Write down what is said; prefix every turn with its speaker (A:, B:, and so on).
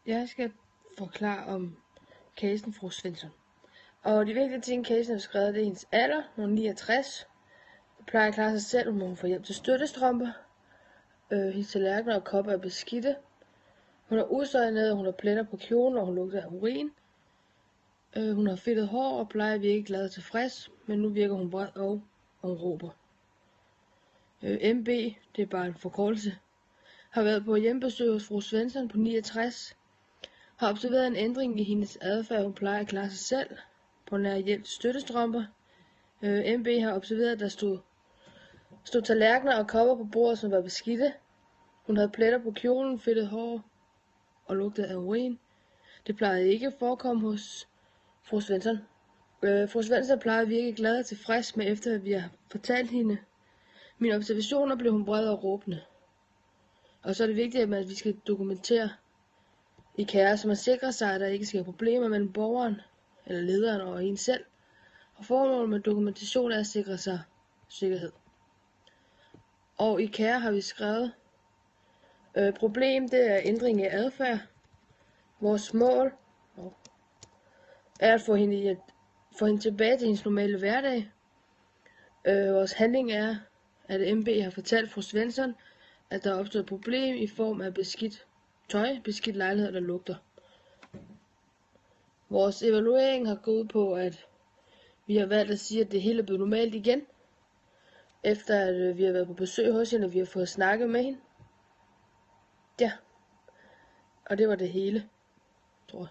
A: Jeg skal forklare om casen fru Svensson. Og de vigtige ting, casen har skrevet, det er hendes alder. Hun er 69. Hun plejer at klare sig selv, hun får hjælp til støttestrømper. Hendes tallerkener og kopper er beskidte. Hun er usøjnet, hun har pletter på kjolen, og hun lugter af urin. Hun har fedtet hår og plejer at virke glad og tilfreds, men nu virker hun vred og hun råber. MB, det er bare en forkortelse, har været på hjemmebesøg hos fru Svensson på 69. Har observeret en ændring i hendes adfærd, hun plejer at klare sig selv på nær hjælp til støttestrømper. MB har observeret, at der stod tallerkener og kopper på bordet, som var beskidte. Hun havde pletter på kjolen, fedtet hår og lugtede af urin. Det plejede ikke at forekomme hos fru Svensson. Fru Svensson plejer at virke glad og tilfreds med, efter at vi har fortalt hende mine observationer, blev hun vred og råbende. Og så er det vigtigt, at vi skal dokumentere i kære, så man sikrer sig, at der ikke sker problemer mellem borgeren eller lederen og en selv. Og formålet med dokumentation er at sikre sig sikkerhed. Og i kære har vi skrevet, problem det er ændring i adfærd. Vores mål er at få hende tilbage til hendes normale hverdag. Vores handling er, at MB har fortalt fru Svensson, at der er opstået et problem i form af beskidt tøj, beskidt lejlighed, der lugter. Vores evaluering har gået på, at vi har valgt at sige, at det hele er blevet normalt igen, efter at vi har været på besøg hos hende, og vi har fået snakket med hende. Ja, og det var det hele, tror jeg.